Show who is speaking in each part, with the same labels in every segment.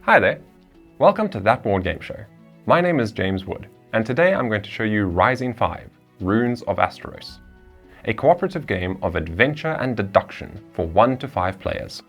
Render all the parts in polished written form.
Speaker 1: Hi there! Welcome to That Board Game Show. My name is James Wood, and today I'm going to show you Rising 5, Runes of Asteros, a cooperative game of adventure and deduction for 1 to 5 players.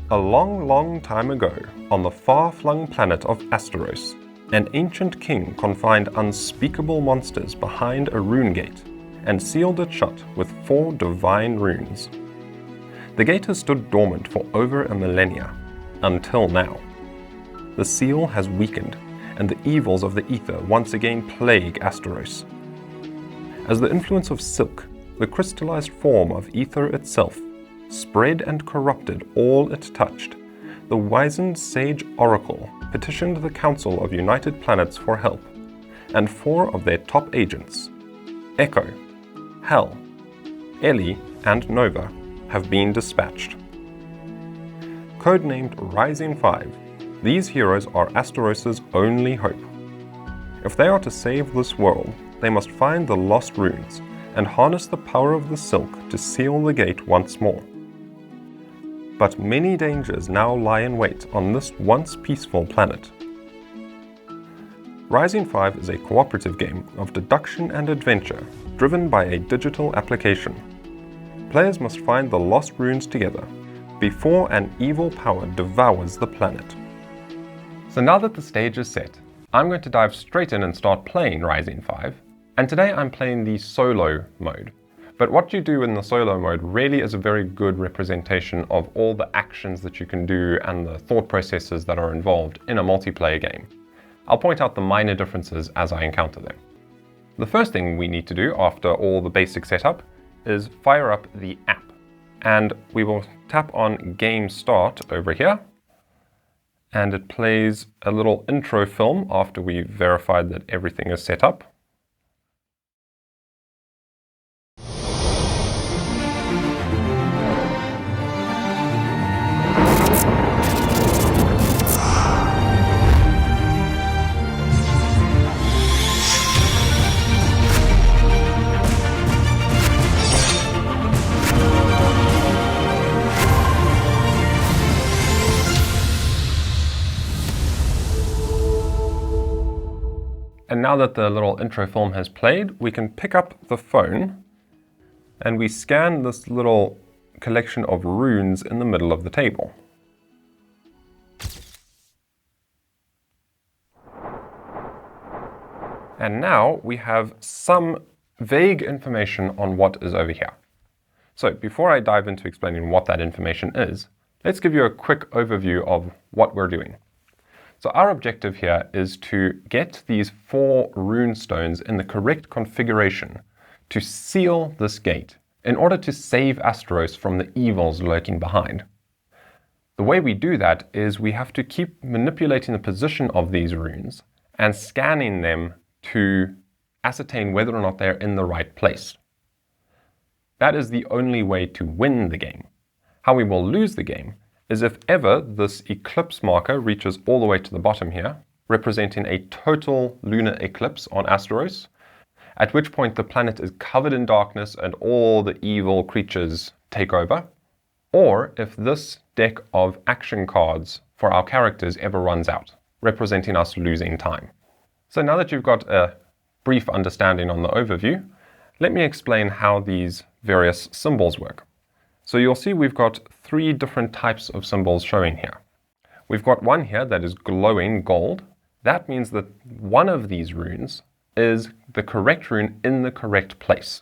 Speaker 1: A long time ago, on the far-flung planet of Asteros, an ancient king confined unspeakable monsters behind a rune gate and sealed it shut with 4 divine runes. The gate has stood dormant for over a millennia, until now. The seal has weakened, and the evils of the ether once again plague Asteros. As the influence of silk, the crystallized form of ether itself, spread and corrupted all it touched, the wizened sage ORAKL petitioned the Council of United Planets for help, and 4 of their top agents, EKHO, Hell, ELLI and NOVA, have been dispatched. Codenamed Rising 5, these heroes are Asteros' only hope. If they are to save this world, they must find the lost runes and harness the power of the silk to seal the gate once more. But many dangers now lie in wait on this once peaceful planet. Rising 5 is a cooperative game of deduction and adventure driven by a digital application. Players must find the lost runes together before an evil power devours the planet. So now that the stage is set, I'm going to dive straight in and start playing Rising 5, and today I'm playing the solo mode. But what you do in the solo mode really is a very good representation of all the actions that you can do and the thought processes that are involved in a multiplayer game. I'll point out the minor differences as I encounter them. The first thing we need to do after all the basic setup is fire up the app. And we will tap on Game Start over here, and it plays a little intro film after we've verified that everything is set up. And now that the little intro film has played, we can pick up the phone and we scan this little collection of runes in the middle of the table. And now we have some vague information on what is over here. So before I dive into explaining what that information is, let's give you a quick overview of what we're doing. So our objective here is to get these 4 rune stones in the correct configuration to seal this gate in order to save Asteros from the evils lurking behind. The way we do that is we have to keep manipulating the position of these runes and scanning them to ascertain whether or not they're in the right place. That is the only way to win the game. How we will lose the game is if ever this eclipse marker reaches all the way to the bottom here, representing a total lunar eclipse on Asteros, at which point the planet is covered in darkness and all the evil creatures take over, or if this deck of action cards for our characters ever runs out, representing us losing time. So now that you've got a brief understanding on the overview, let me explain how these various symbols work. So you'll see we've got 3 different types of symbols showing here. We've got one here that is glowing gold. That means that one of these runes is the correct rune in the correct place.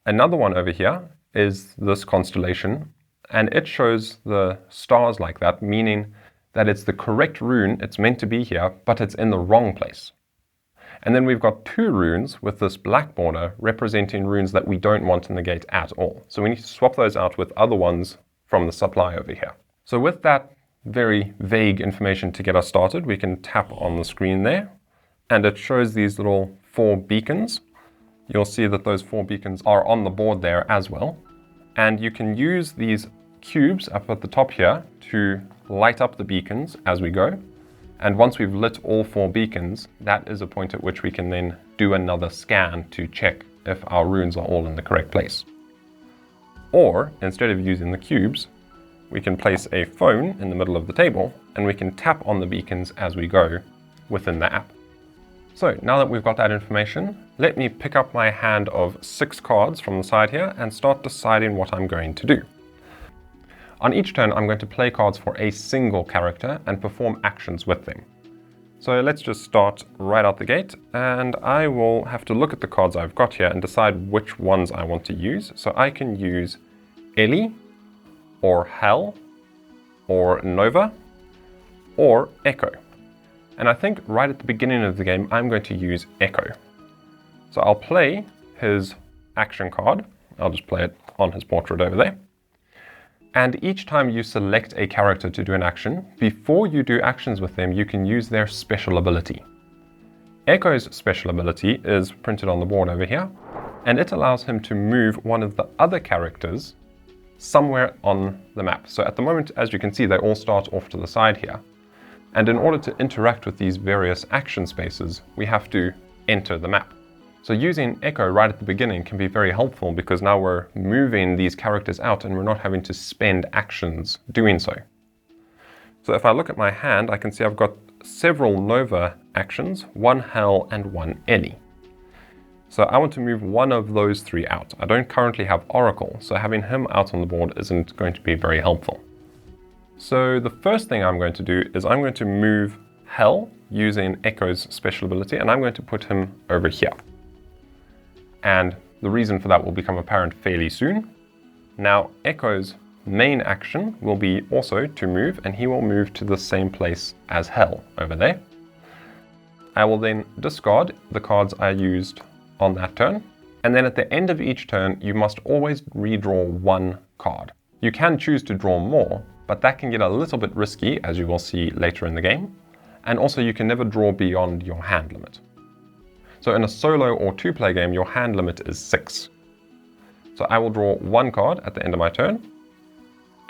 Speaker 1: Another one over here is this constellation, and it shows the stars like that, meaning that it's the correct rune, it's meant to be here, but it's in the wrong place. And then we've got 2 runes with this black border representing runes that we don't want in the gate at all. So we need to swap those out with other ones from the supply over here. So with that very vague information to get us started, we can tap on the screen there, and it shows these little 4 beacons. You'll see that those 4 beacons are on the board there as well. And you can use these cubes up at the top here to light up the beacons as we go. And once we've lit all 4 beacons, that is a point at which we can then do another scan to check if our runes are all in the correct place. Or, instead of using the cubes, we can place a phone in the middle of the table and we can tap on the beacons as we go within the app. So now that we've got that information, let me pick up my hand of 6 cards from the side here and start deciding what I'm going to do. On each turn, I'm going to play cards for a single character and perform actions with them. So let's just start right out the gate, and I will have to look at the cards I've got here and decide which ones I want to use. So I can use ELLI, or HEL, or NOVA, or EKHO. And I think right at the beginning of the game, I'm going to use EKHO. So I'll play his action card. I'll just play it on his portrait over there. And each time you select a character to do an action, before you do actions with them, you can use their special ability. EKHO's special ability is printed on the board over here, and it allows him to move one of the other characters somewhere on the map. So at the moment, as you can see, they all start off to the side here. And in order to interact with these various action spaces, we have to enter the map. So using EKHO right at the beginning can be very helpful because now we're moving these characters out and we're not having to spend actions doing so. So if I look at my hand, I can see I've got several NOVA actions, 1 HEL and 1 ELLI. So I want to move one of those 3 out. I don't currently have ORAKL, so having him out on the board isn't going to be very helpful. So the first thing I'm going to do is I'm going to move HEL using EKHO's special ability, and I'm going to put him over here. And the reason for that will become apparent fairly soon. Now, EKHO's main action will be also to move, and he will move to the same place as HEL over there. I will then discard the cards I used on that turn, and then at the end of each turn, you must always redraw 1 card. You can choose to draw more, but that can get a little bit risky, as you will see later in the game, and also you can never draw beyond your hand limit. So in a solo or 2-player game, your hand limit is 6. So I will draw 1 card at the end of my turn,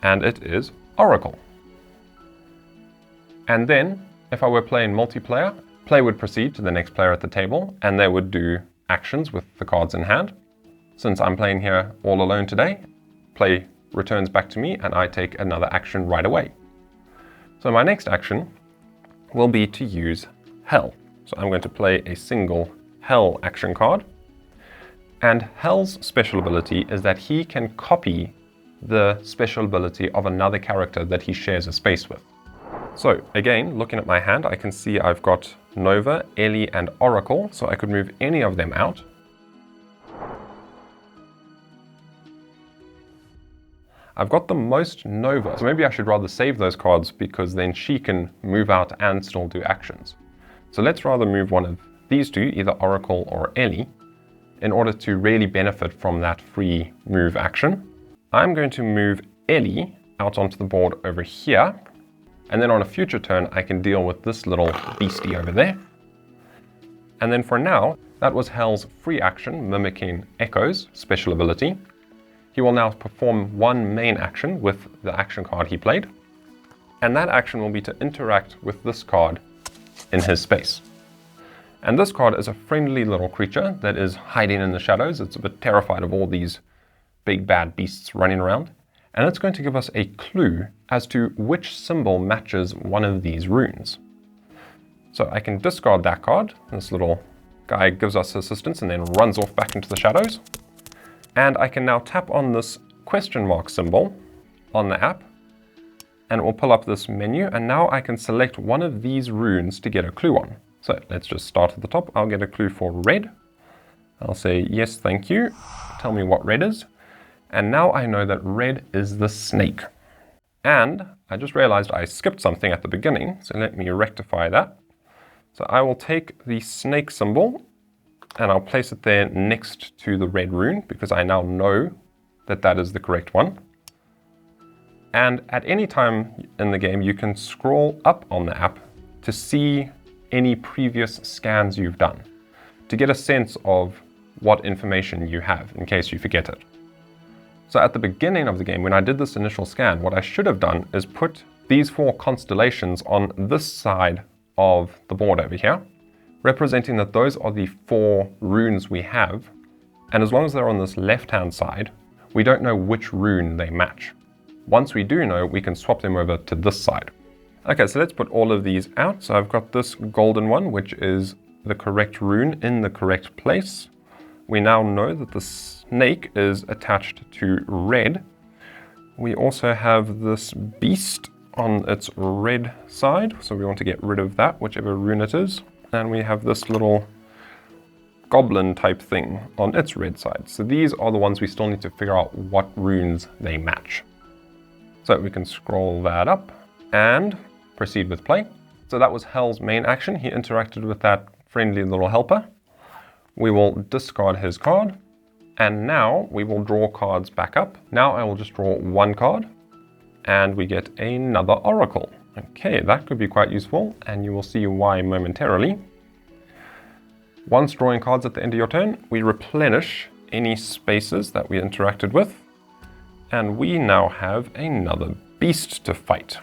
Speaker 1: and it is ORAKL. And then, if I were playing multiplayer, play would proceed to the next player at the table, and they would do actions with the cards in hand. Since I'm playing here all alone today, play returns back to me, and I take another action right away. So my next action will be to use HEL. So I'm going to play a single HEL action card, and HEL's special ability is that he can copy the special ability of another character that he shares a space with. So again, looking at my hand, I can see I've got NOVA, ELLI and ORAKL, so I could move any of them out. I've got the most NOVA, so maybe I should rather save those cards because then she can move out and still do actions. So let's rather move one of these 2, either ORAKL or ELLI, in order to really benefit from that free move action. I'm going to move ELLI out onto the board over here, and then on a future turn I can deal with this little beastie over there. And then for now, that was HEL's free action, mimicking EKHO's special ability. He will now perform 1 main action with the action card he played, and that action will be to interact with this card in his space. And this card is a friendly little creature that is hiding in the shadows. It's a bit terrified of all these big bad beasts running around, and it's going to give us a clue as to which symbol matches one of these runes. So I can discard that card. This little guy gives us assistance and then runs off back into the shadows. And I can now tap on this question mark symbol on the app, and it will pull up this menu, and now I can select one of these runes to get a clue on. So let's just start at the top. I'll get a clue for red. I'll say, yes, thank you. Tell me what red is. And now I know that red is the snake. And I just realized I skipped something at the beginning, so let me rectify that. So I will take the snake symbol and I'll place it there next to the red rune because I now know that that is the correct one. And at any time in the game, you can scroll up on the app to see any previous scans you've done, to get a sense of what information you have in case you forget it. So at the beginning of the game, when I did this initial scan, what I should have done is put these 4 constellations on this side of the board over here, representing that those are the 4 runes we have. And as long as they're on this left-hand side, we don't know which rune they match. Once we do know, we can swap them over to this side. Okay, so let's put all of these out. So I've got this golden one, which is the correct rune in the correct place. We now know that the snake is attached to red. We also have this beast on its red side, so we want to get rid of that, whichever rune it is. And we have this little goblin type thing on its red side. So these are the ones we still need to figure out what runes they match. So we can scroll that up and proceed with play. So that was Hell's main action. He interacted with that friendly little helper. We will discard his card, and now we will draw cards back up. Now I will just draw 1 card, and we get another Oracle. Okay, that could be quite useful, and you will see why momentarily. Once drawing cards at the end of your turn, we replenish any spaces that we interacted with, and we now have another beast to fight.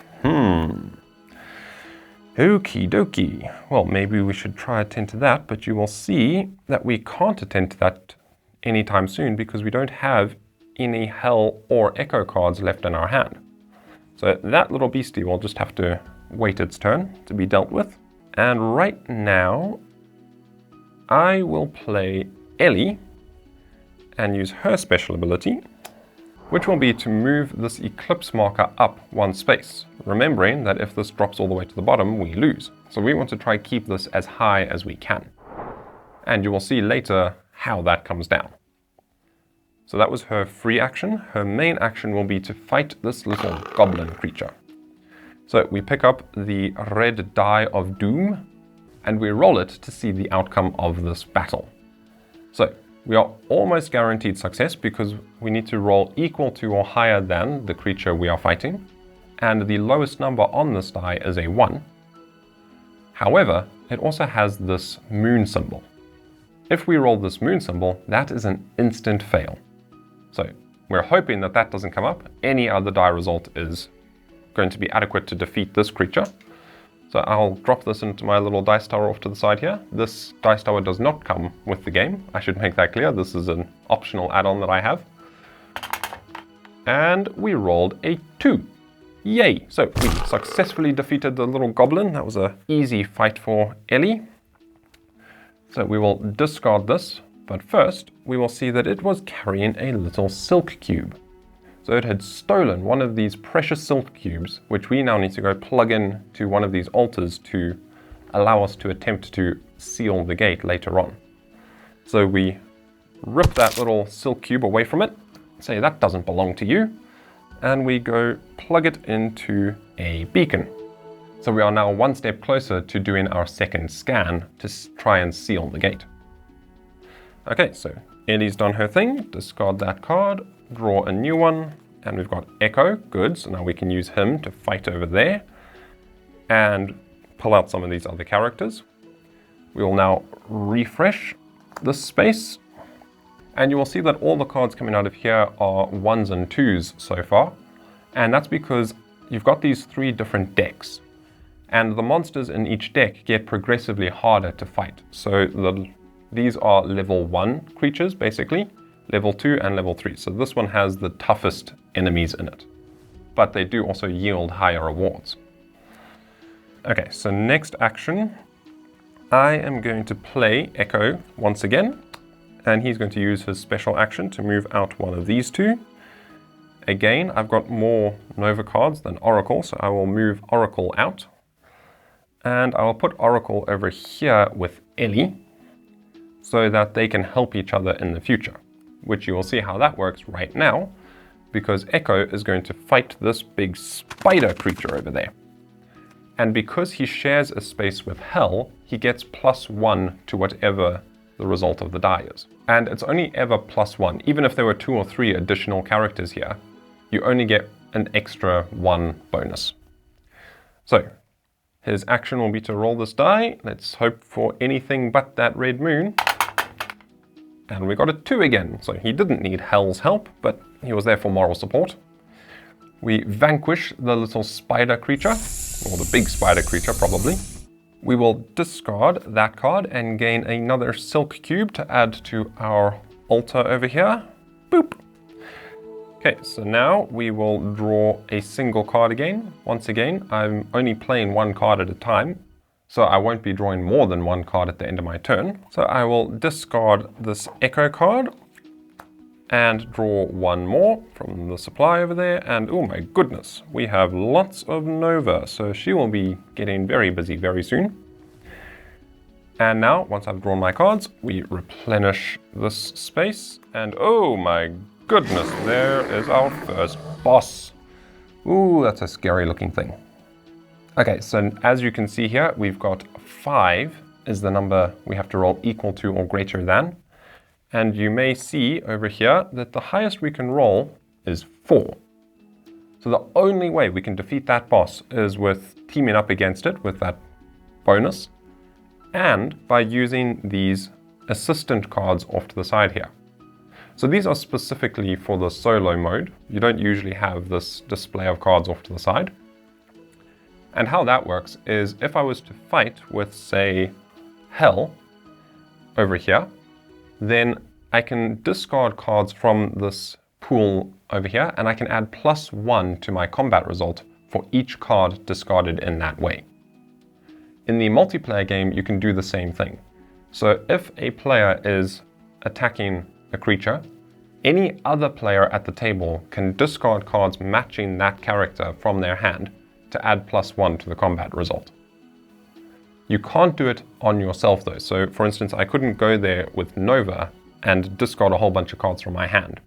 Speaker 1: Okie dokie. Well, maybe we should try attend to that, but you will see that we can't attend to that anytime soon because we don't have any Hell or Echo cards left in our hand. So that little beastie will just have to wait its turn to be dealt with. And right now, I will play ELLI and use her special ability, which will be to move this eclipse marker up 1 space, remembering that if this drops all the way to the bottom, we lose. So we want to try keep this as high as we can. And you will see later how that comes down. So that was her free action. Her main action will be to fight this little goblin creature. So we pick up the red die of doom, and we roll it to see the outcome of this battle. So we are almost guaranteed success because we need to roll equal to or higher than the creature we are fighting, and the lowest number on this die is a 1. However, it also has this moon symbol. If we roll this moon symbol, that is an instant fail. So we're hoping that that doesn't come up. Any other die result is going to be adequate to defeat this creature. So I'll drop this into my little dice tower off to the side here. This dice tower does not come with the game. I should make that clear. This is an optional add-on that I have. And we rolled a 2. Yay! So we successfully defeated the little goblin. That was an easy fight for ELLI. So we will discard this, but first we will see that it was carrying a little silk cube. So it had stolen one of these precious silk cubes, which we now need to go plug in to one of these altars to allow us to attempt to seal the gate later on. So we rip that little silk cube away from it, say that doesn't belong to you, and we go plug it into a beacon. So we are now 1 step closer to doing our second scan to try and seal the gate. Okay, so ELLI's done her thing, discard that card, draw a new one, and we've got EKHO, good, so now we can use him to fight over there and pull out some of these other characters. We will now refresh this space, and you will see that all the cards coming out of here are 1s and 2s so far, and that's because you've got these 3 different decks, and the monsters in each deck get progressively harder to fight. So these are level 1 creatures, basically, level 2 and level 3. So this one has the toughest enemies in it, but they do also yield higher rewards. Okay, so next action, I am going to play EKHO once again, and he's going to use his special action to move out one of these 2. Again, I've got more Nova cards than ORAKL, so I will move ORAKL out, and I will put ORAKL over here with ELLI, so that they can help each other in the future, which you will see how that works right now, because EKHO is going to fight this big spider creature over there. And because he shares a space with Hell, he gets +1 to whatever the result of the die is. And it's only ever +1. Even if there were 2 or 3 additional characters here, you only get an extra 1 bonus. So his action will be to roll this die. Let's hope for anything but that red moon. And we got a 2 again, so he didn't need Hell's help, but he was there for moral support. We vanquish the little spider creature, or the big spider creature probably. We will discard that card and gain another silk cube to add to our altar over here. Boop! Okay, so now we will draw a single card again. Once again, I'm only playing one card at a time, so I won't be drawing more than one card at the end of my turn. So I will discard this EKHO card and draw one more from the supply over there. And oh my goodness, we have lots of Nova, so she will be getting very busy very soon. And now, once I've drawn my cards, we replenish this space. And oh my goodness, there is our first boss. Ooh, that's a scary looking thing. Okay, so as you can see here, we've got 5 is the number we have to roll equal to or greater than. And you may see over here that the highest we can roll is 4. So the only way we can defeat that boss is with teaming up against it with that bonus, and by using these assistant cards off to the side here. So these are specifically for the solo mode. You don't usually have this display of cards off to the side. And how that works is if I was to fight with, say, Hell over here, then I can discard cards from this pool over here, and I can add +1 to my combat result for each card discarded in that way. In the multiplayer game, you can do the same thing. So if a player is attacking a creature, any other player at the table can discard cards matching that character from their hand to add +1 to the combat result. You can't do it on yourself though. So for instance, I couldn't go there with Nova and discard a whole bunch of cards from my hand.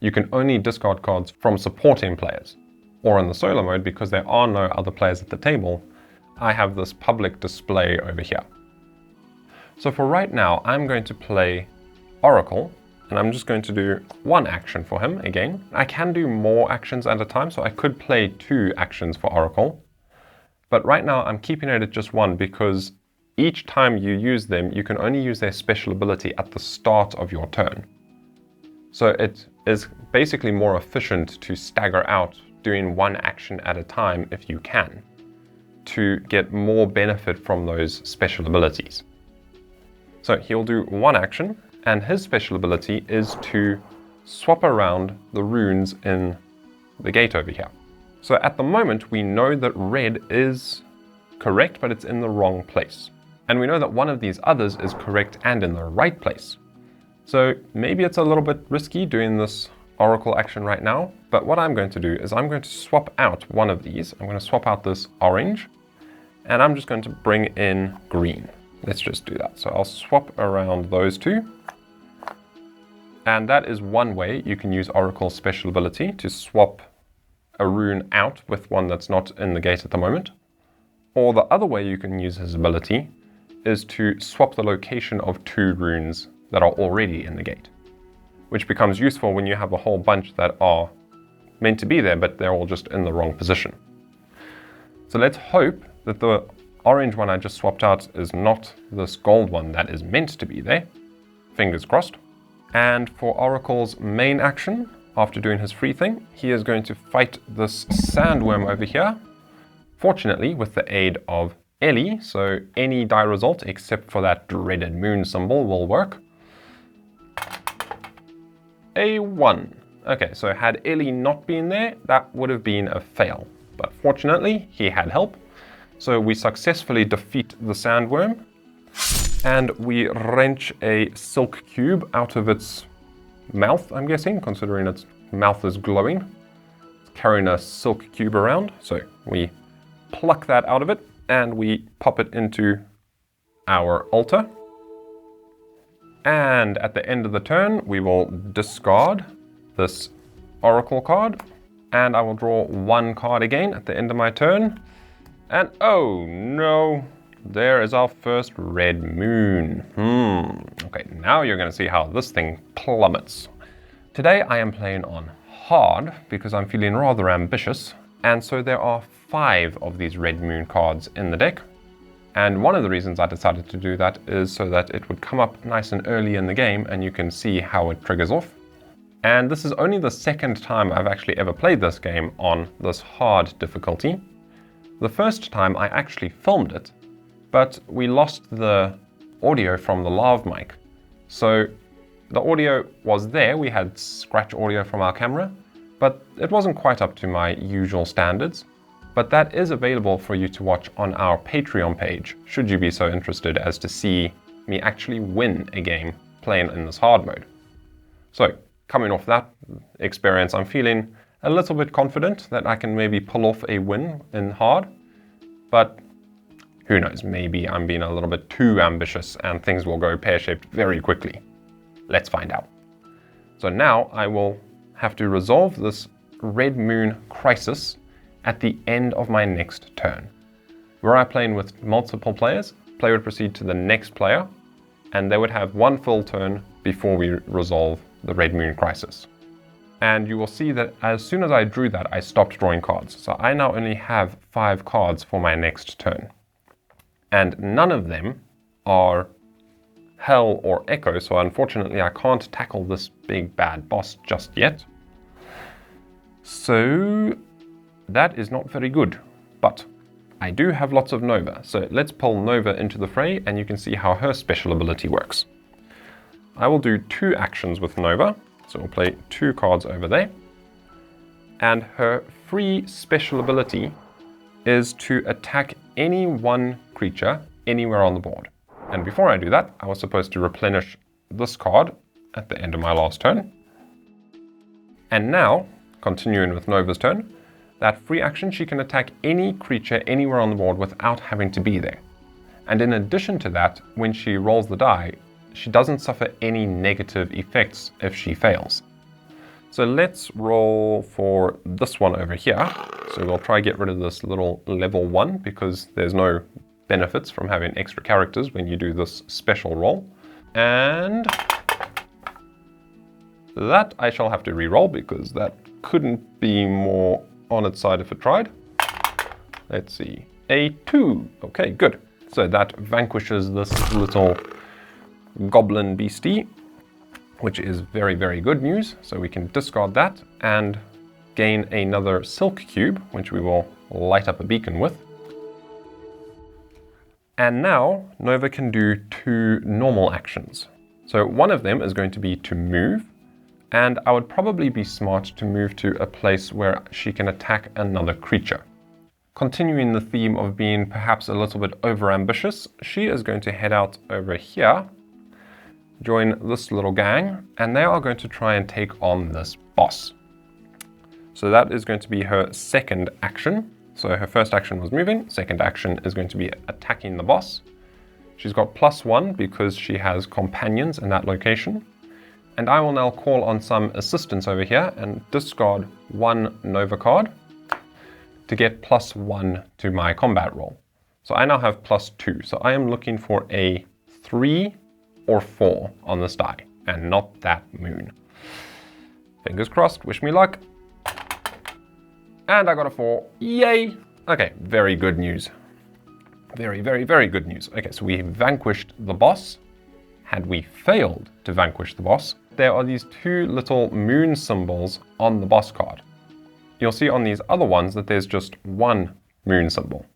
Speaker 1: You can only discard cards from supporting players. Or in the solo mode, because there are no other players at the table, I have this public display over here. So for right now, I'm going to play ORAKL, and I'm just going to do one action for him again. I can do more actions at a time, so I could play 2 actions for ORAKL. But right now I'm keeping it at just 1 because each time you use them, you can only use their special ability at the start of your turn. So it is basically more efficient to stagger out doing 1 action at a time if you can, to get more benefit from those special abilities. So he'll do 1 action, and his special ability is to swap around the runes in the gate over here. So at the moment, we know that red is correct, but it's in the wrong place. And we know that one of these others is correct and in the right place. So maybe it's a little bit risky doing this ORAKL action right now, but what I'm going to do is I'm going to swap out one of these. I'm going to swap out this orange, and I'm just going to bring in green. Let's just do that. So I'll swap around those 2. And that is one way you can use ORAKL's special ability to swap a rune out with one that's not in the gate at the moment. Or the other way you can use his ability is to swap the location of 2 runes that are already in the gate, which becomes useful when you have a whole bunch that are meant to be there, but they're all just in the wrong position. So let's hope that the orange one I just swapped out is not this gold one that is meant to be there. Fingers crossed. And for ORAKL's main action, after doing his free thing, he is going to fight this sandworm over here. Fortunately, with the aid of ELLI, so any die result except for that dreaded moon symbol will work. A 1. Okay, so had ELLI not been there, that would have been a fail. But fortunately, he had help. So we successfully defeat the sandworm, and we wrench a silk cube out of its mouth, I'm guessing, considering its mouth is glowing. It's carrying a silk cube around, so we pluck that out of it, and we pop it into our altar. And at the end of the turn, we will discard this ORAKL card, and I will draw 1 card again at the end of my turn. And oh no, there is our first red moon. Okay, now you're going to see how this thing plummets. Today I am playing on hard because I'm feeling rather ambitious, and so there are 5 of these red moon cards in the deck. And one of the reasons I decided to do that is so that it would come up nice and early in the game and you can see how it triggers off. And this is only the second time I've actually ever played this game on this hard difficulty. The first time I actually filmed it, but we lost the audio from the lav mic. So the audio was there, we had scratch audio from our camera, but it wasn't quite up to my usual standards. But that is available for you to watch on our Patreon page, should you be so interested as to see me actually win a game playing in this hard mode. So, coming off that experience, I'm feeling a little bit confident that I can maybe pull off a win in hard, but who knows, maybe I'm being a little bit too ambitious and things will go pear-shaped very quickly. Let's find out. So now I will have to resolve this red moon crisis at the end of my next turn. Were I playing with multiple players, play would proceed to the next player, and they would have one full turn before we resolve the red moon crisis. And you will see that as soon as I drew that, I stopped drawing cards. So I now only have 5 cards for my next turn. And none of them are Hell or Echo, so unfortunately I can't tackle this big bad boss just yet. So that is not very good, but I do have lots of Nova. So let's pull Nova into the fray and you can see how her special ability works. I will do 2 actions with Nova, so we'll play 2 cards over there. And her free special ability is to attack any one creature anywhere on the board. And before I do that, I was supposed to replenish this card at the end of my last turn. And now, continuing with Nova's turn, that free action, she can attack any creature anywhere on the board without having to be there. And in addition to that, when she rolls the die, she doesn't suffer any negative effects if she fails. So let's roll for this one over here. So we'll try to get rid of this little level 1 because there's no benefits from having extra characters when you do this special roll. And that I shall have to re-roll because that couldn't be more on its side if it tried. Let's see, a 2. Okay, good. So that vanquishes this little goblin beastie, which is very, very good news. So we can discard that and gain another silk cube, which we will light up a beacon with. And now Nova can do 2 normal actions. So one of them is going to be to move, and I would probably be smart to move to a place where she can attack another creature. Continuing the theme of being perhaps a little bit overambitious, she is going to head out over here, join this little gang, and they are going to try and take on this boss. So that is going to be her second action. So her first action was moving, second action is going to be attacking the boss. She's got +1 because she has companions in that location. And I will now call on some assistance over here and discard 1 Nova card to get +1 to my combat roll. So I now have +2. So I am looking for a 3 or 4 on this die, and not that moon. Fingers crossed, wish me luck. And I got a 4, yay! Okay, very good news. Very, very, very good news. Okay, so we vanquished the boss. Had we failed to vanquish the boss, there are these 2 little moon symbols on the boss card. You'll see on these other ones that there's just 1 moon symbol.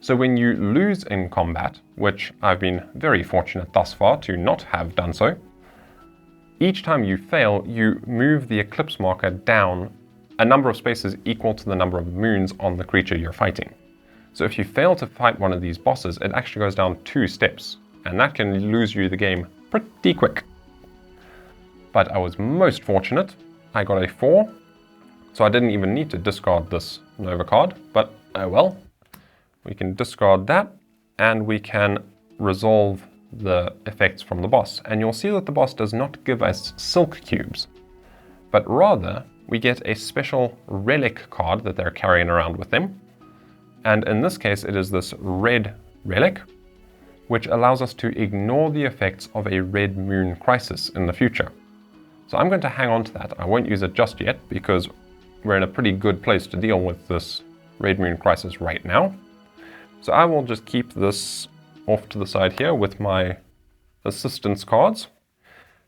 Speaker 1: So when you lose in combat, which I've been very fortunate thus far to not have done so, each time you fail, you move the eclipse marker down a number of spaces equal to the number of moons on the creature you're fighting. So if you fail to fight one of these bosses, it actually goes down 2 steps, and that can lose you the game pretty quick. But I was most fortunate. I got a 4, so I didn't even need to discard this Nova card, but oh well. We can discard that, and we can resolve the effects from the boss. And you'll see that the boss does not give us silk cubes, but rather we get a special relic card that they're carrying around with them. And in this case, it is this red relic, which allows us to ignore the effects of a red moon crisis in the future. So I'm going to hang on to that. I won't use it just yet because we're in a pretty good place to deal with this red moon crisis right now. So I will just keep this off to the side here with my assistance cards.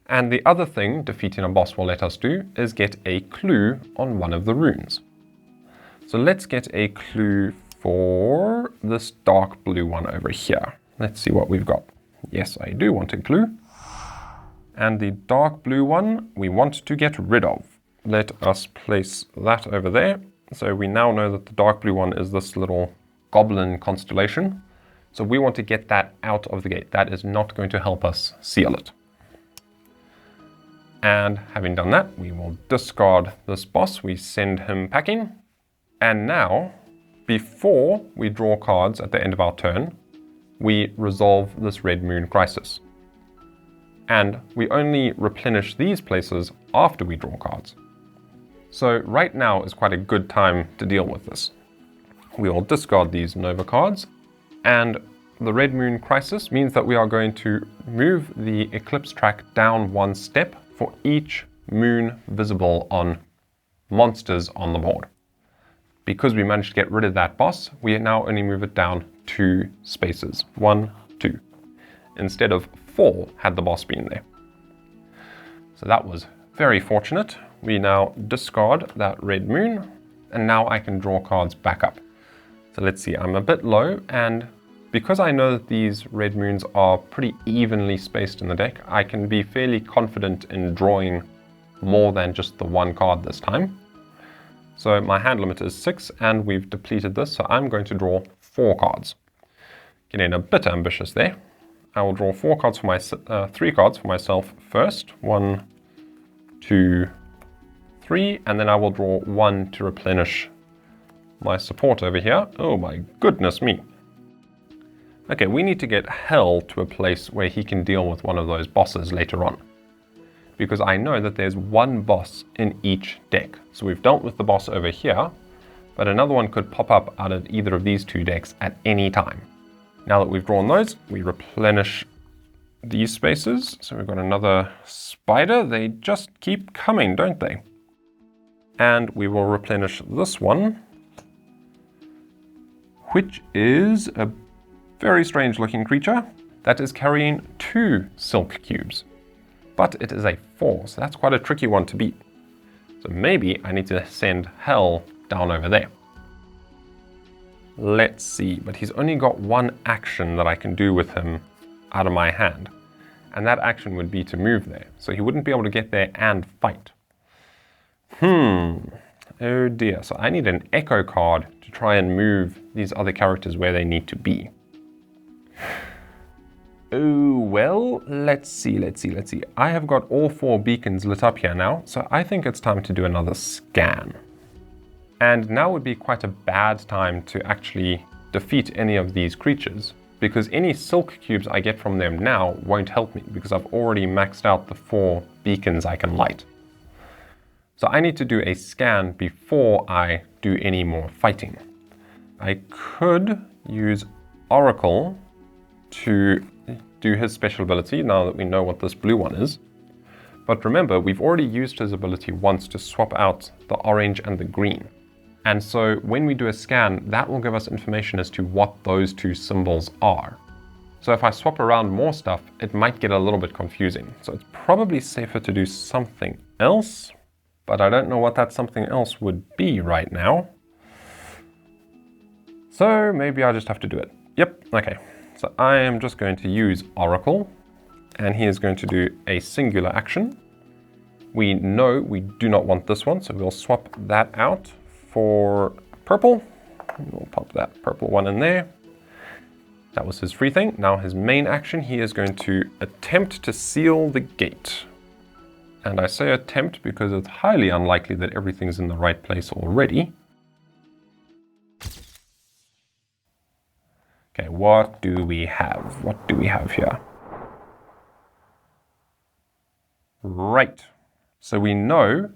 Speaker 1: And the other thing defeating a boss will let us do is get a clue on one of the runes. So let's get a clue for this dark blue one over here. Let's see what we've got. Yes, I do want a clue. And the dark blue one we want to get rid of. Let us place that over there. So we now know that the dark blue one is this little goblin constellation. So we want to get that out of the gate. That is not going to help us seal it. And having done that, we will discard this boss. We send him packing. And now, before we draw cards at the end of our turn, we resolve this Red Moon crisis. And we only replenish these places after we draw cards. So right now is quite a good time to deal with this. We will discard these Nova cards, and the Red Moon crisis means that we are going to move the eclipse track down one step for each moon visible on monsters on the board. Because we managed to get rid of that boss, we now only move it down 2 spaces. 1, 2. Instead of 4 had the boss been there. So that was very fortunate. We now discard that red moon, and now I can draw cards back up. So let's see, I'm a bit low, and because I know that these red moons are pretty evenly spaced in the deck, I can be fairly confident in drawing more than just the 1 card this time. So my hand limit is 6, and we've depleted this, so I'm going to draw 4 cards. Getting a bit ambitious there. I will draw 4 cards for my 3 cards for myself first. 1, 2, 3, and then I will draw 1 to replenish my support over here. Oh my goodness me. Okay, we need to get Hell to a place where he can deal with one of those bosses later on. Because I know that there's 1 boss in each deck. So we've dealt with the boss over here, but another one could pop up out of either of these 2 decks at any time. Now that we've drawn those, we replenish these spaces. So we've got another spider. They just keep coming, don't they? And we will replenish this one, which is a very strange looking creature that is carrying 2 silk cubes. But it is a 4, so that's quite a tricky one to beat. So maybe I need to send Hell down over there. Let's see, but he's only got 1 action that I can do with him out of my hand. And that action would be to move there. So he wouldn't be able to get there and fight. Oh dear, so I need an echo card to try and move these other characters where they need to be. Oh, well, let's see. I have got all 4 beacons lit up here now, so I think it's time to do another scan. And now would be quite a bad time to actually defeat any of these creatures, because any silk cubes I get from them now won't help me, because I've already maxed out the 4 beacons I can light. So I need to do a scan before I do any more fighting. I could use ORAKL to do his special ability now that we know what this blue one is. But remember, we've already used his ability once to swap out the orange and the green. And so when we do a scan, that will give us information as to what those 2 symbols are. So if I swap around more stuff, it might get a little bit confusing. So it's probably safer to do something else, but I don't know what that something else would be right now. So maybe I just have to do it. Yep, okay. So I am just going to use ORAKL, and he is going to do a singular action. We know we do not want this one, so we'll swap that out for purple. We'll pop that purple one in there. That was his free thing. Now his main action, he is going to attempt to seal the gate. And I say attempt because it's highly unlikely that everything's in the right place already. Okay, what do we have? What do we have here? Right. So we know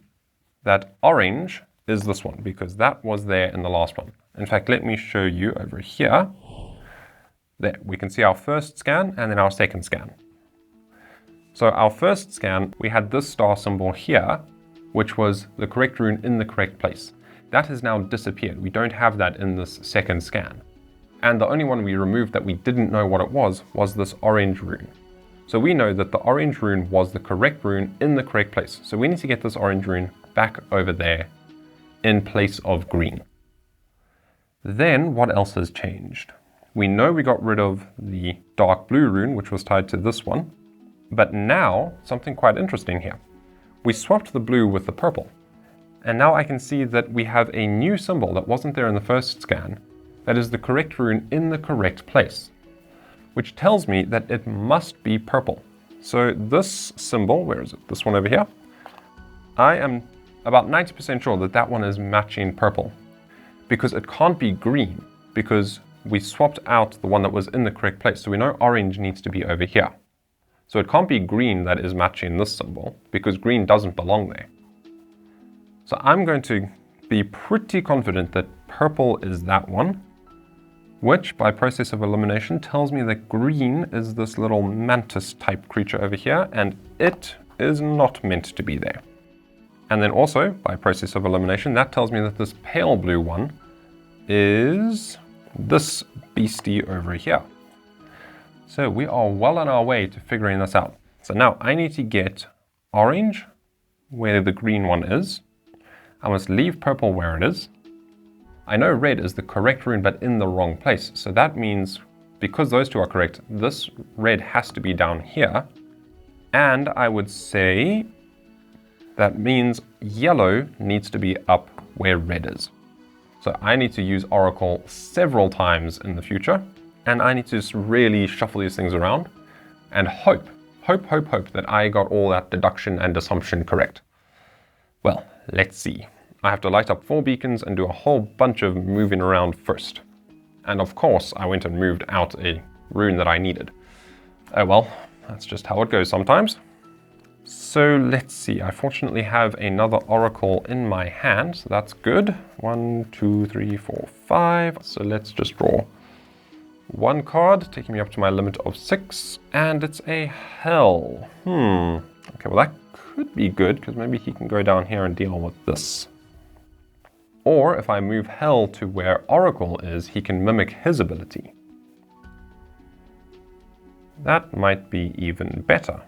Speaker 1: that orange is this one because that was there in the last one. In fact, let me show you over here. There, we can see our first scan and then our second scan. So our first scan, we had this star symbol here, which was the correct rune in the correct place. That has now disappeared. We don't have that in this second scan. And the only one we removed that we didn't know what it was this orange rune. So we know that the orange rune was the correct rune in the correct place. So we need to get this orange rune back over there in place of green. Then what else has changed? We know we got rid of the dark blue rune, which was tied to this one. But now, something quite interesting here. We swapped the blue with the purple. And now I can see that we have a new symbol that wasn't there in the first scan. That is the correct rune in the correct place, which tells me that it must be purple. So this symbol, where is it? This one over here. I am about 90% sure that that one is matching purple, because it can't be green, because we swapped out the one that was in the correct place. So we know orange needs to be over here. So it can't be green that is matching this symbol, because green doesn't belong there. So I'm going to be pretty confident that purple is that one, which by process of elimination tells me that green is this little mantis type creature over here, and it is not meant to be there. And then also by process of elimination, that tells me that this pale blue one is this beastie over here. So we are well on our way to figuring this out. So now I need to get orange where the green one is. I must leave purple where it is. I know red is the correct rune, but in the wrong place. So that means, because those two are correct, this red has to be down here. And I would say that means yellow needs to be up where red is. So I need to use ORAKL several times in the future. And I need to just really shuffle these things around and hope that I got all that deduction and assumption correct. Well, let's see. I have to light up 4 beacons and do a whole bunch of moving around first. And of course, I went and moved out a rune that I needed. Oh well, that's just how it goes sometimes. So let's see, I fortunately have another ORAKL in my hand, so that's good. 1, 2, 3, 4, 5. So let's just draw 1 card, taking me up to my limit of 6, and it's a hell. Okay, well that could be good, because maybe he can go down here and deal with this. Or if I move hell to where ORAKL is, he can mimic his ability. That might be even better.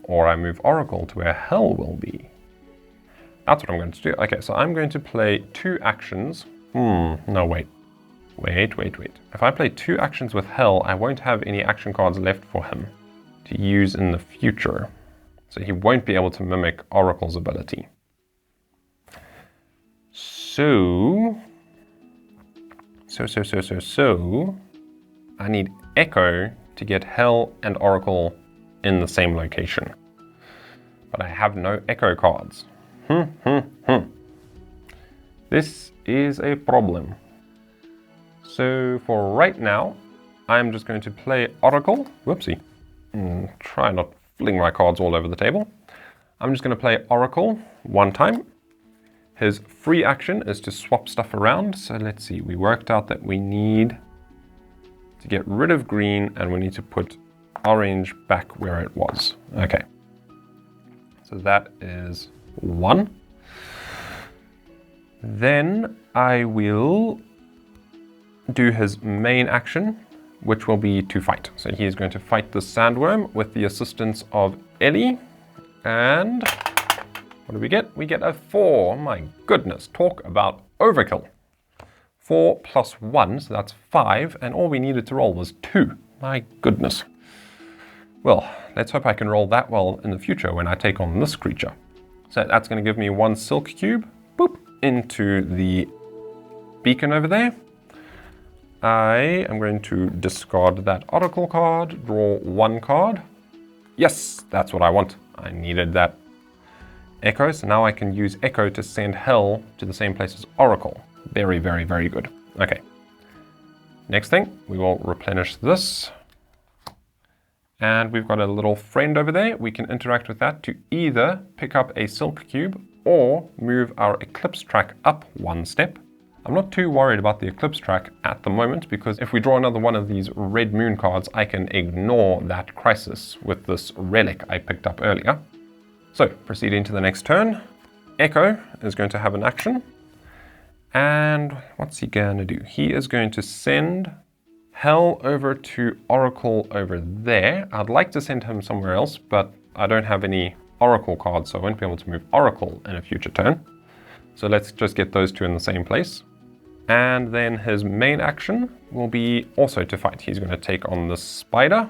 Speaker 1: Or I move ORAKL to where hell will be. That's what I'm going to do. Okay, so I'm going to play 2 actions. No, wait. If I play 2 actions with hell, I won't have any action cards left for him to use in the future. So he won't be able to mimic ORAKL's ability. So I need EKHO to get hell and ORAKL in the same location. But I have no EKHO cards. This is a problem. So for right now, I'm just going to play ORAKL. Whoopsie. Try not fling my cards all over the table. I'm just going to play ORAKL 1 time. His free action is to swap stuff around. So let's see, we worked out that we need to get rid of green and we need to put orange back where it was. Okay. So that is 1. Then I will do his main action, which will be to fight. So he is going to fight the sandworm with the assistance of ELLI. And what do we get? We get a 4. My goodness, talk about overkill. 4 plus 1, so that's 5. And all we needed to roll was 2. My goodness. Well, let's hope I can roll that well in the future when I take on this creature. So that's going to give me 1 silk cube. Boop. Into the beacon over there. I am going to discard that ORAKL card, draw 1 card. Yes, that's what I want. I needed that EKHO, so now I can use EKHO to send hell to the same place as ORAKL. Very, very, very good. Okay. Next thing, we will replenish this. And we've got a little friend over there. We can interact with that to either pick up a silk cube or move our eclipse track up 1 step. I'm not too worried about the eclipse track at the moment, because if we draw another one of these red moon cards, I can ignore that crisis with this relic I picked up earlier. So proceeding to the next turn, EKHO is going to have an action. And what's he going to do? He is going to send Hell over to ORAKL over there. I'd like to send him somewhere else, but I don't have any ORAKL cards, so I won't be able to move ORAKL in a future turn. So let's just get those two in the same place. And then his main action will be also to fight. He's going to take on the spider.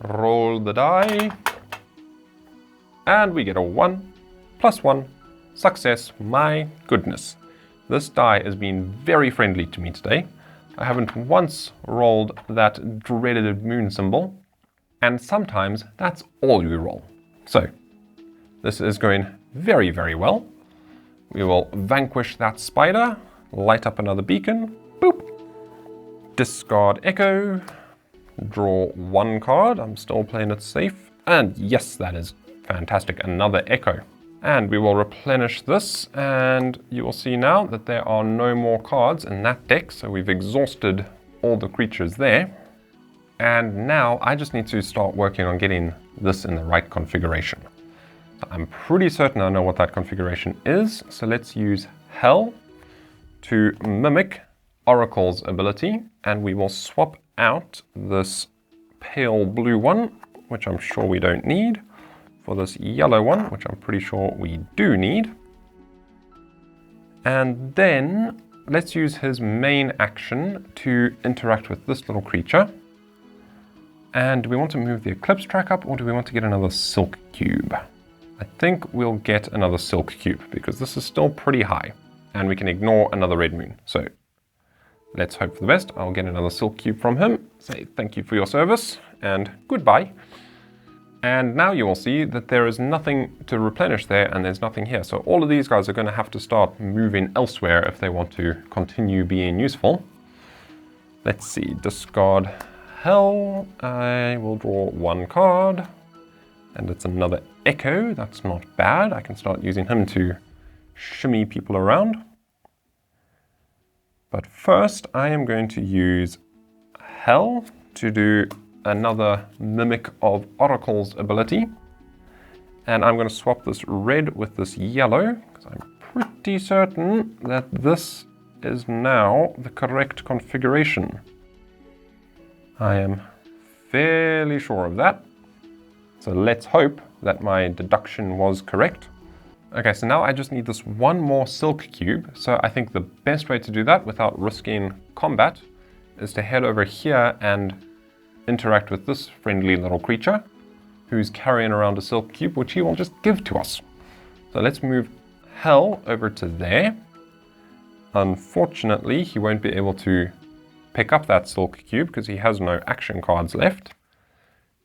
Speaker 1: Roll the die. And we get a 1 + 1. Success. My goodness. This die has been very friendly to me today. I haven't once rolled that dreaded moon symbol. And sometimes that's all you roll. So this is going very, very well. We will vanquish that spider. Light up another beacon. Boop. Discard Echo. Draw 1 card. I'm still playing it safe. And yes, that is fantastic. Another Echo. And we will replenish this. And you will see now that there are no more cards in that deck. So we've exhausted all the creatures there. And now I just need to start working on getting this in the right configuration. I'm pretty certain I know what that configuration is. So let's use Hell to mimic ORAKL's ability, and we will swap out this pale blue one, which I'm sure we don't need, for this yellow one, which I'm pretty sure we do need. And then let's use his main action to interact with this little creature. And do we want to move the Eclipse track up, or do we want to get another Silk Cube? I think we'll get another Silk Cube, because this is still pretty high. And we can ignore another red moon. So let's hope for the best. I'll get another Silk Cube from him. Say thank you for your service and goodbye. And now you will see that there is nothing to replenish there and there's nothing here. So all of these guys are going to have to start moving elsewhere if they want to continue being useful. Let's see, discard Hell. I will draw 1 card. And it's another Echo. That's not bad. I can start using him to shimmy people around. But first I am going to use Hell to do another mimic of ORAKL's ability. And I'm going to swap this red with this yellow, because I'm pretty certain that this is now the correct configuration. I am fairly sure of that. So let's hope that my deduction was correct. Okay, so now I just need this 1 more Silk Cube. So I think the best way to do that without risking combat is to head over here and interact with this friendly little creature who's carrying around a Silk Cube, which he will just give to us. So let's move Hell over to there. Unfortunately, he won't be able to pick up that Silk Cube because he has no action cards left.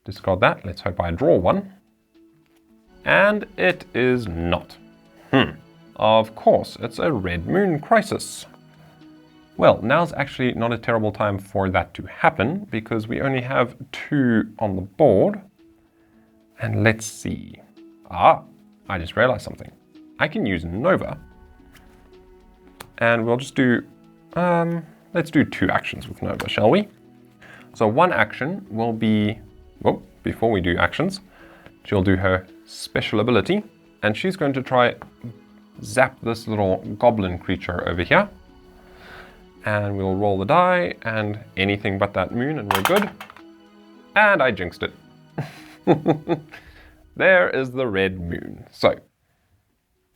Speaker 1: Discard that. Let's hope I draw 1. And it is not. Of course, it's a Red Moon Crisis. Well, now's actually not a terrible time for that to happen, because we only have 2 on the board. And let's see. I just realized something. I can use Nova. And we'll just do, let's do 2 actions with Nova, shall we? So 1 action will be, well, before we do actions, she'll do her special ability, and she's going to try zap this little goblin creature over here. And we'll roll the die, and anything but that moon, and we're good. And I jinxed it. There is the red moon. So,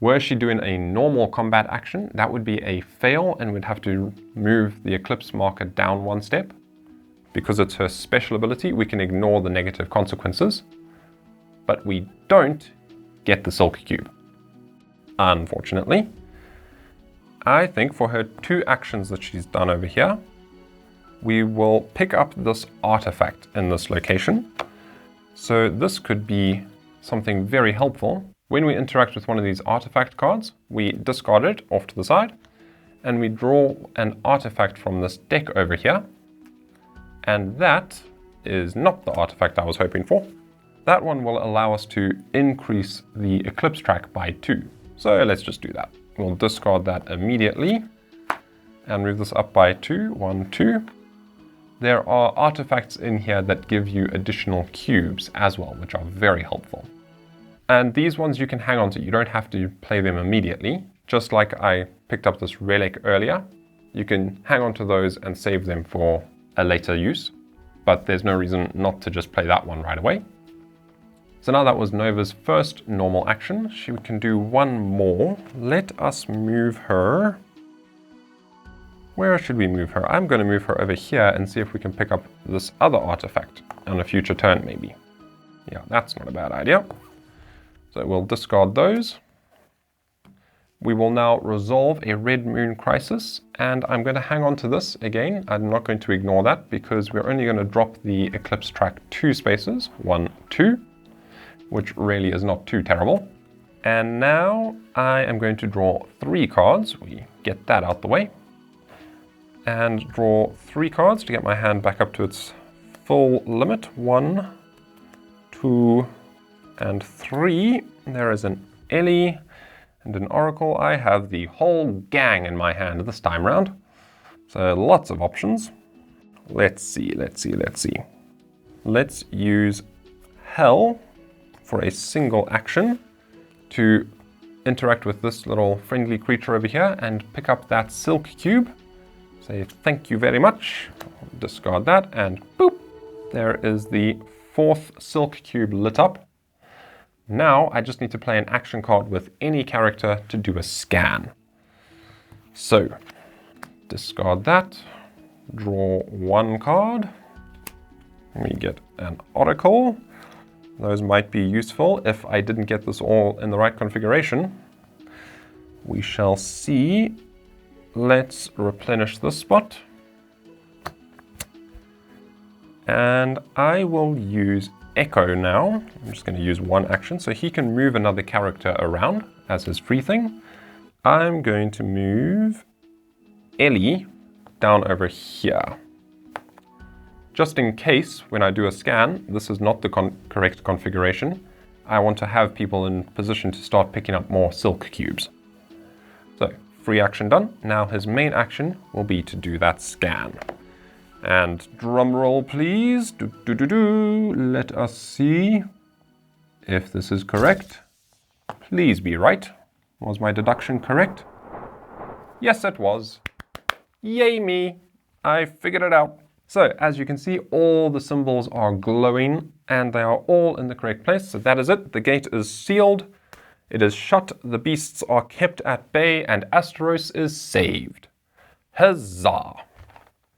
Speaker 1: were she doing a normal combat action, that would be a fail, and we'd have to move the eclipse marker down 1 step. Because it's her special ability, we can ignore the negative consequences. But we don't get the Silk Cube, unfortunately. I think for her 2 actions that she's done over here, we will pick up this artifact in this location. So this could be something very helpful. When we interact with one of these artifact cards, we discard it off to the side, and we draw an artifact from this deck over here. And that is not the artifact I was hoping for. That one will allow us to increase the eclipse track by 2. So let's just do that. We'll discard that immediately and move this up by 2. 1, 2. There are artifacts in here that give you additional cubes as well, which are very helpful. And these ones you can hang on to. You don't have to play them immediately. Just like I picked up this relic earlier, you can hang on to those and save them for a later use, but there's no reason not to just play that one right away. So now that was Nova's first normal action. She can do one more. Let us move her. Where should we move her? I'm going to move her over here and see if we can pick up this other artifact on a future turn maybe. Yeah, that's not a bad idea. So we'll discard those. We will now resolve a Red Moon crisis, and I'm going to hang on to this again. I'm not going to ignore that because we're only going to drop the Eclipse track 2 spaces, 1, 2, which really is not too terrible. And now I am going to draw 3 cards. We get that out the way. And draw 3 cards to get my hand back up to its full limit. 1, 2, and 3. There is an ELLI and an ORAKL. I have the whole gang in my hand this time round. So lots of options. Let's see. Let's use Hell for a single action to interact with this little friendly creature over here and pick up that silk cube. Say thank you very much. Discard that and boop. There is the 4th silk cube lit up. Now I just need to play an action card with any character to do a scan. So discard that. Draw 1 card. We get an ORAKL. Those might be useful if I didn't get this all in the right configuration. We shall see. Let's replenish this spot. And I will use EKHO now. I'm just going to use 1 action so he can move another character around as his free thing. I'm going to move ELLI down over here. Just in case, when I do a scan, this is not the correct configuration, I want to have people in position to start picking up more silk cubes. So, free action done. Now his main action will be to do that scan. And drum roll, please. Let us see if this is correct. Please be right. Was my deduction correct? Yes, it was. Yay me! I figured it out. So, as you can see, all the symbols are glowing and they are all in the correct place. So that is it. The gate is sealed. It is shut. The beasts are kept at bay and Asteros is saved. Huzzah!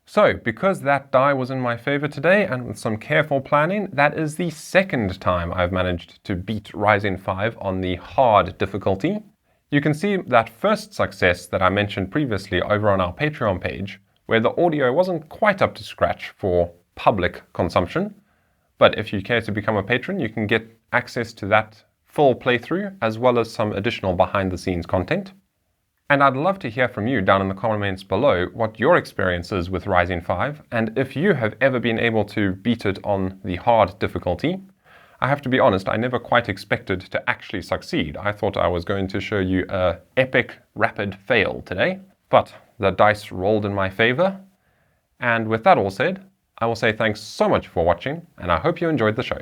Speaker 1: So, because that die was in my favor today and with some careful planning, that is the 2nd time I've managed to beat Rising 5 on the hard difficulty. You can see that first success that I mentioned previously over on our Patreon page, where the audio wasn't quite up to scratch for public consumption. But if you care to become a patron, you can get access to that full playthrough, as well as some additional behind-the-scenes content. And I'd love to hear from you down in the comments below what your experience is with Rising 5, and if you have ever been able to beat it on the hard difficulty. I have to be honest, I never quite expected to actually succeed. I thought I was going to show you an epic, rapid fail today. But the dice rolled in my favor. And with that all said, I will say thanks so much for watching, and I hope you enjoyed the show.